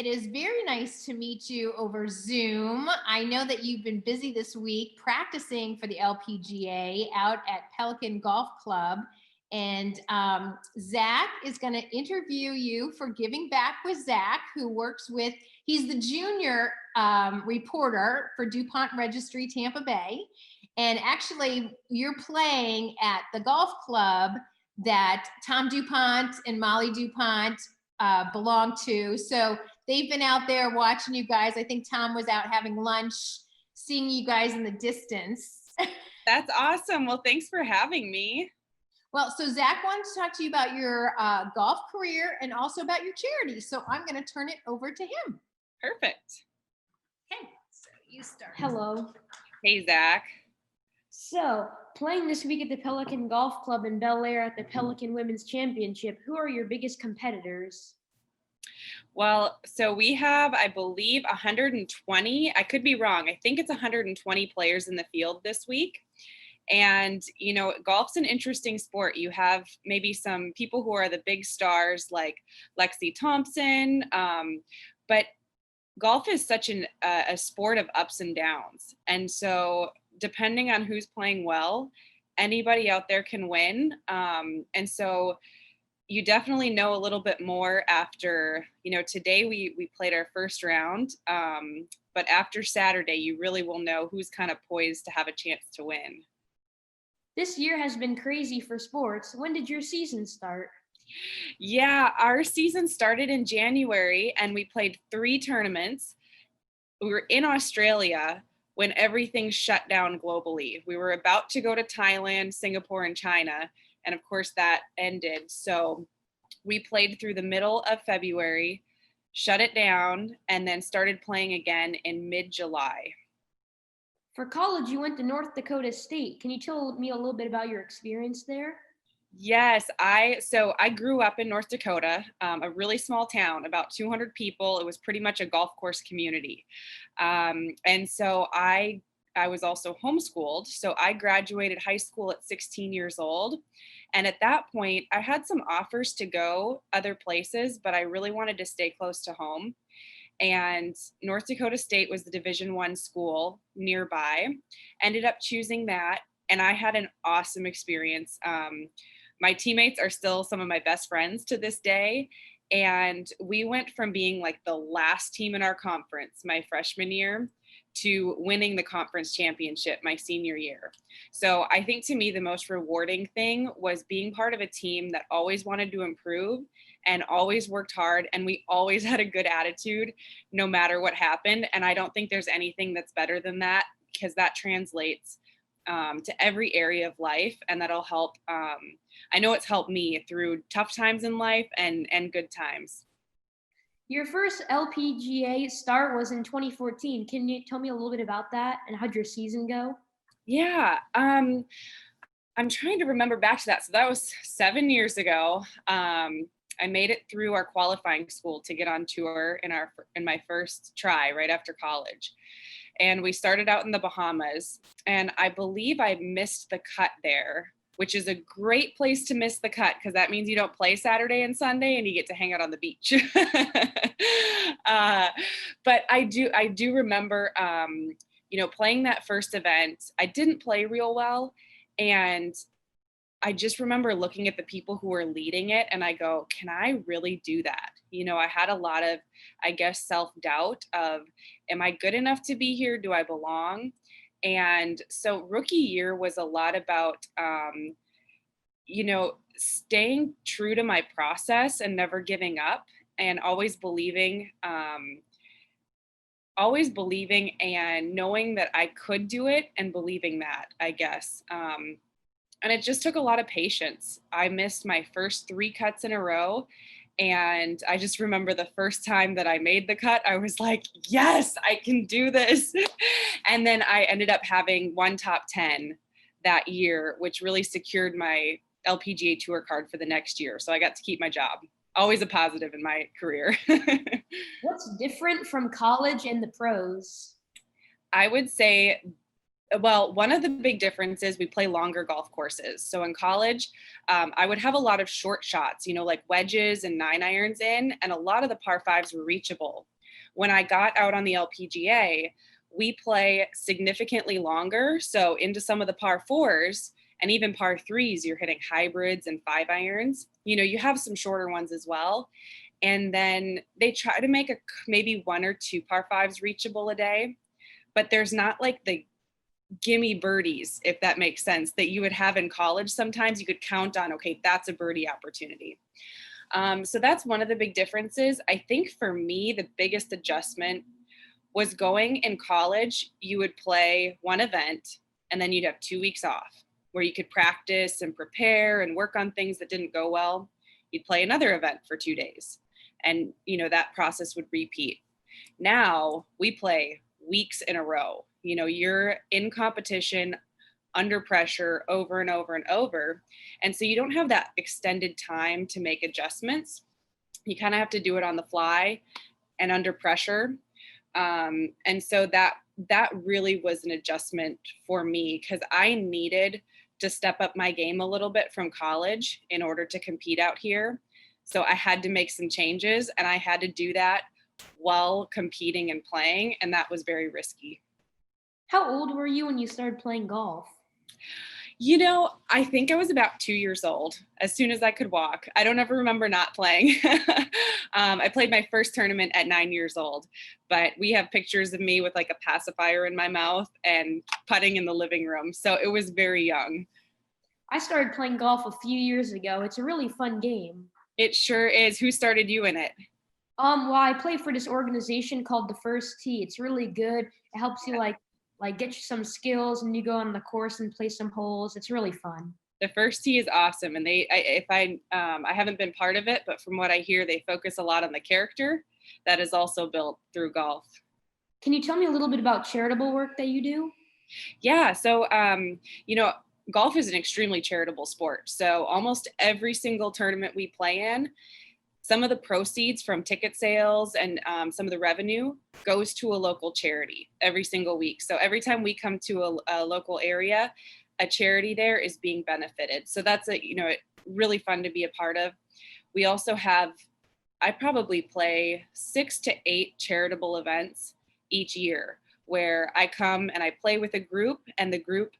it is very nice to meet you over Zoom. I know that you've been busy this week practicing for the LPGA out at Pelican Golf Club. And Zach is going to interview you for Giving Back with Zach, who works with, he's the junior reporter for DuPont Registry, Tampa Bay. And actually, you're playing at the golf club that Tom DuPont and Molly DuPont belong to. So they've been out there watching you guys. I think Tom was out having lunch, seeing you guys in the distance. That's awesome. Well, thanks for having me. Well, so Zach wanted to talk to you about your golf career and also about your charity. So I'm going to turn it over to him. Perfect. Okay, so you start. Hello. Hey, Zach. So, playing this week at the Pelican Golf Club in Bel Air at the Pelican Women's Championship, who are your biggest competitors? Well, so we have, I believe, 120. I could be wrong. I think it's 120 players in the field this week. And, you know, golf's an interesting sport. You have maybe some people who are the big stars like Lexi Thompson, but golf is such a sport of ups and downs. And so depending on who's playing well, anybody out there can win. And so you definitely know a little bit more after, you know, today we played our first round, but after Saturday, you really will know who's kind of poised to have a chance to win. This year has been crazy for sports. When did your season start? Yeah, our season started in January and we played 3 tournaments. We were in Australia when everything shut down globally. We were about to go to Thailand, Singapore, and China. And of course that ended. So we played through the middle of February, shut it down, and then started playing again in mid-July. For college, you went to North Dakota State. Can you tell me a little bit about your experience there? Yes, I grew up in North Dakota, a really small town, about 200 people. It was pretty much a golf course community. And so I was also homeschooled. So I graduated high school at 16 years old. And at that point, I had some offers to go other places, but I really wanted to stay close to home. And North Dakota State was the Division I school nearby. Ended up choosing that. And I had an awesome experience. My teammates are still some of my best friends to this day. And we went from being like the last team in our conference my freshman year to winning the conference championship my senior year. So I think to me, the most rewarding thing was being part of a team that always wanted to improve and always worked hard. And we always had a good attitude no matter what happened. And I don't think there's anything that's better than that, because that translates to every area of life, and that'll help. I know it's helped me through tough times in life and good times. Your first LPGA start was in 2014. Can you tell me a little bit about that and how'd your season go? Yeah, I'm trying to remember back to that. So that was 7 years ago. I made it through our qualifying school to get on tour in my first try right after college. And we started out in the Bahamas, and I believe I missed the cut there, which is a great place to miss the cut because that means you don't play Saturday and Sunday and you get to hang out on the beach. But I do remember, playing that first event. I didn't play real well, and I just remember looking at the people who were leading it and I go, can I really do that? You know, I had a lot of, I guess, self-doubt of, am I good enough to be here? Do I belong? And so rookie year was a lot about, staying true to my process and never giving up and always believing and knowing that I could do it and believing that, I guess. And it just took a lot of patience. I missed my first 3 cuts in a row. And I just remember the first time that I made the cut, I was like, yes, I can do this. And then I ended up having 1 top 10 that year, which really secured my LPGA tour card for the next year. So I got to keep my job. Always a positive in my career. What's different from college and the pros? I would say Well, one of the big differences, we play longer golf courses. So in college, I would have a lot of short shots, like wedges and 9 irons in, and a lot of the par fives were reachable. When I got out on the LPGA, we play significantly longer. So into some of the par fours and even par threes, you're hitting hybrids and 5 irons. You have some shorter ones as well. And then they try to make maybe 1 or 2 par fives reachable a day, but there's not like the gimme birdies, if that makes sense, that you would have in college. Sometimes you could count on, okay, that's a birdie opportunity. So that's one of the big differences. I think for me, the biggest adjustment was going in college, you would play one event and then you'd have 2 weeks off where you could practice and prepare and work on things that didn't go well. You'd play another event for 2 days and that process would repeat. Now we play weeks in a row. You're in competition under pressure over and over and over. And so you don't have that extended time to make adjustments. You kind of have to do it on the fly and under pressure. And so that really was an adjustment for me because I needed to step up my game a little bit from college in order to compete out here. So I had to make some changes and I had to do that while competing and playing. And that was very risky. How old were you when you started playing golf? I think I was about 2 years old, as soon as I could walk. I don't ever remember not playing. I played my first tournament at 9 years old, but we have pictures of me with like a pacifier in my mouth and putting in the living room. So it was very young. I started playing golf a few years ago. It's a really fun game. It sure is. Who started you in it? Well, I play for this organization called The First Tee. It's really good. It helps you like get you some skills, and you go on the course and play some holes. It's really fun. The First Tee is awesome, and I haven't been part of it, but from what I hear, they focus a lot on the character that is also built through golf. Can you tell me a little bit about charitable work that you do? Yeah, so golf is an extremely charitable sport. So almost every single tournament we play in, some of the proceeds from ticket sales and some of the revenue goes to a local charity every single week. So every time we come to a local area, a charity there is being benefited. So that's really fun to be a part of. We also I probably play 6 to 8 charitable events each year where I come and I play with a group and the group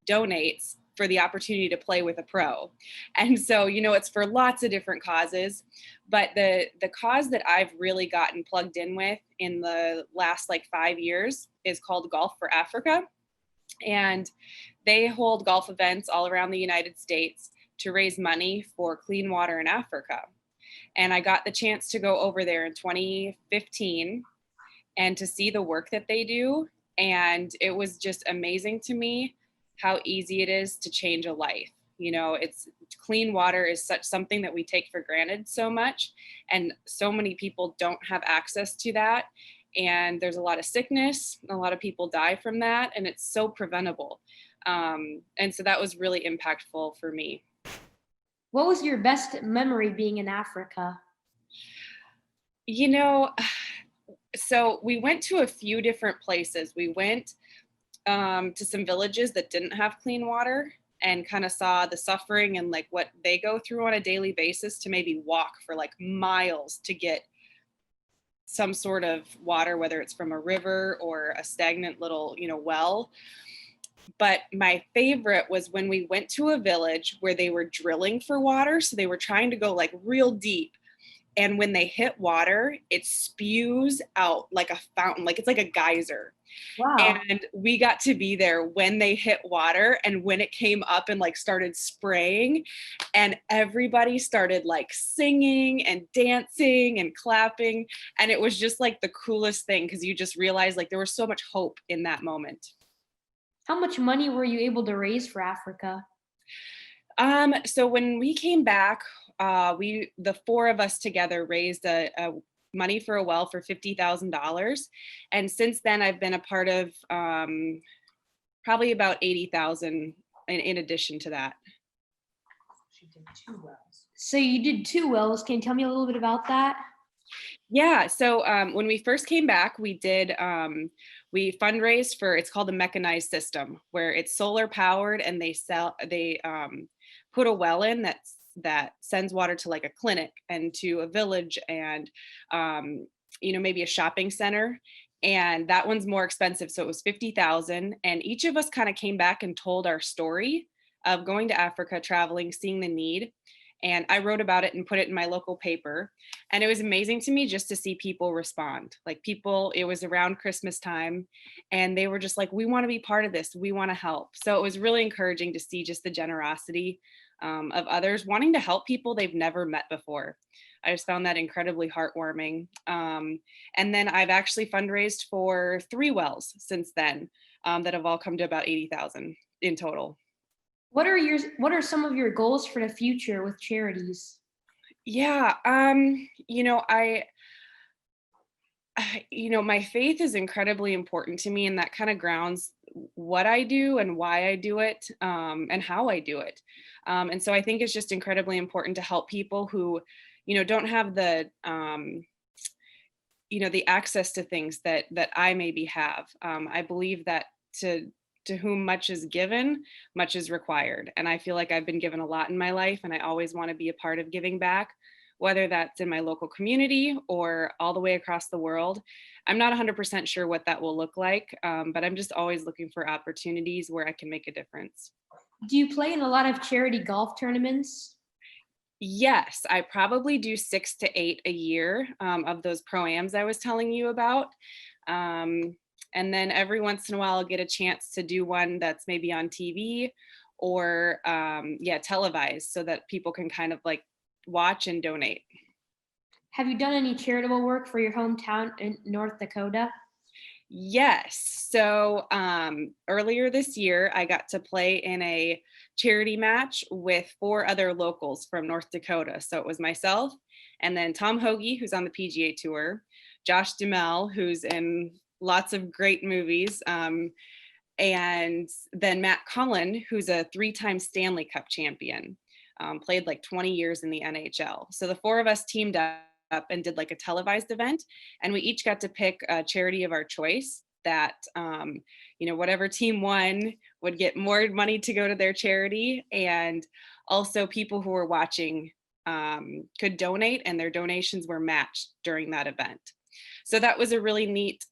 donates for the opportunity to play with a pro. And so, it's for lots of different causes, but the cause that I've really gotten plugged in with in the last 5 years is called Golf for Africa. And they hold golf events all around the United States to raise money for clean water in Africa. And I got the chance to go over there in 2015 and to see the work that they do. And it was just amazing to me how easy it is to change a life. It's clean water is something that we take for granted so much, and so many people don't have access to that. And there's a lot of sickness, a lot of people die from that, and it's so preventable. And so that was really impactful for me. What was your best memory being in Africa? So we went to a few different places. We went to some villages that didn't have clean water and kind of saw the suffering and what they go through on a daily basis to maybe walk for miles to get some sort of water, whether it's from a river or a stagnant little, well. But my favorite was when we went to a village where they were drilling for water. So they were trying to go real deep. And when they hit water, it spews out like a fountain, it's like a geyser. Wow. And we got to be there when they hit water and when it came up and started spraying, and everybody started singing and dancing and clapping. And it was just the coolest thing because you just realized there was so much hope in that moment. How much money were you able to raise for Africa? So when we came back, the 4 of us together raised a money for a well for $50,000. And since then I've been a part of probably about 80,000 in addition to that. She did 2 wells. So you did 2 wells. Can you tell me a little bit about that? Yeah. So when we first came back, we did we fundraised for, it's called a mechanized system, where it's solar powered, and they put a well in that sends water to like a clinic and to a village and maybe a shopping center. And that one's more expensive. So it was 50,000. And each of us kind of came back and told our story of going to Africa, traveling, seeing the need. And I wrote about it and put it in my local paper. And it was amazing to me just to see people respond. Like people, it was around Christmas time, and they were just like, we want to be part of this. We want to help. So it was really encouraging to see just the generosity of others wanting to help people they've never met before. I just found that incredibly heartwarming. And then I've actually fundraised for 3 wells since then that have all come to about 80,000 in total. What are some of your goals for the future with charities? Yeah, my faith is incredibly important to me, and that kind of grounds what I do and why I do it, and how I do it. And so I think it's just incredibly important to help people who, don't have the access to things that I maybe have. I believe that to whom much is given, much is required. And I feel like I've been given a lot in my life, and I always want to be a part of giving back, whether that's in my local community or all the way across the world. I'm not 100% sure what that will look like, but I'm just always looking for opportunities where I can make a difference. Do you play in a lot of charity golf tournaments? Yes, I probably do 6 to 8 a year of those pro-ams I was telling you about. And then every once in a while I'll get a chance to do one that's maybe on TV or televised, so that people can kind of like watch and donate. Have you done any charitable work for your hometown in North Dakota? Yes. So earlier this year, I got to play in a charity match with 4 other locals from North Dakota. So it was myself, and then Tom Hoagie, who's on the PGA Tour, Josh Duhamel, who's in lots of great movies, and then Matt Cullen, who's a 3-time Stanley Cup champion, played like 20 years in the NHL. So the 4 of us teamed up and did like a televised event, and we each got to pick a charity of our choice that whatever team won would get more money to go to their charity, and also people who were watching could donate, and their donations were matched during that event. So that was a really neat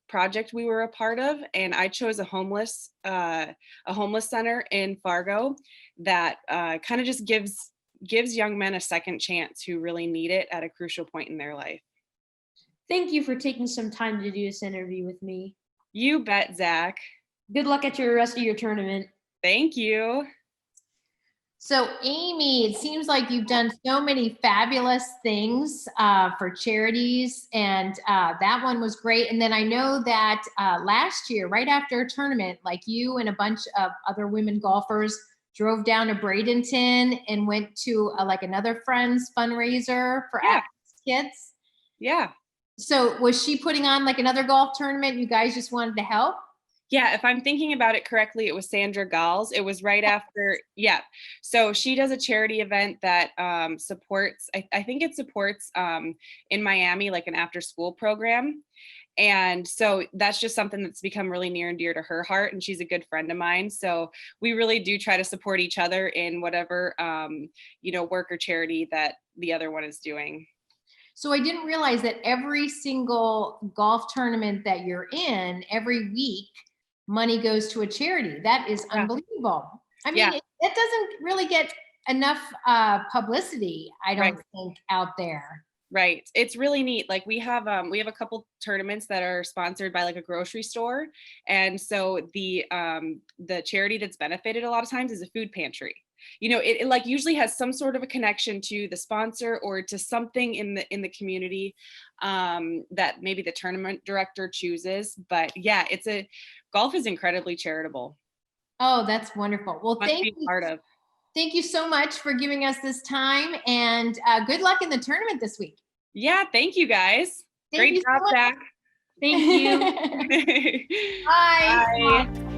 project we were a part of, and I chose a homeless center in Fargo that kind of just gives young men a second chance who really need it at a crucial point in their life. Thank you for taking some time to do this interview with me. You bet, Zach. Good luck at your rest of your tournament. Thank you. So Amy, it seems like you've done so many fabulous things for charities, and that one was great. And then I know that last year, right after a tournament, like you and a bunch of other women golfers drove down to Bradenton and went to like another friend's fundraiser for at-risk kids. Yeah. So was she putting on like another golf tournament? You guys just wanted to help? Yeah, if I'm thinking about it correctly, it was Sandra Gals. It was right after, yeah. So she does a charity event that supports, I think it supports in Miami, like an after school program. And so that's just something that's become really near and dear to her heart. And she's a good friend of mine. So we really do try to support each other in whatever, work or charity that the other one is doing. So I didn't realize that every single golf tournament that you're in, every week, money goes to a charity. That is unbelievable. I mean, it doesn't really get enough publicity, I don't think, out there. Right. It's really neat. Like we have a couple tournaments that are sponsored by like a grocery store. And so the charity that's benefited a lot of times is a food pantry. It like usually has some sort of a connection to the sponsor or to something in the community that maybe the tournament director chooses. But yeah, golf is incredibly charitable. Oh, that's wonderful. Well, thank you. Thank you so much for giving us this time, and good luck in the tournament this week. Yeah, thank you guys. Great job, Zach. Thank you. Bye. Bye.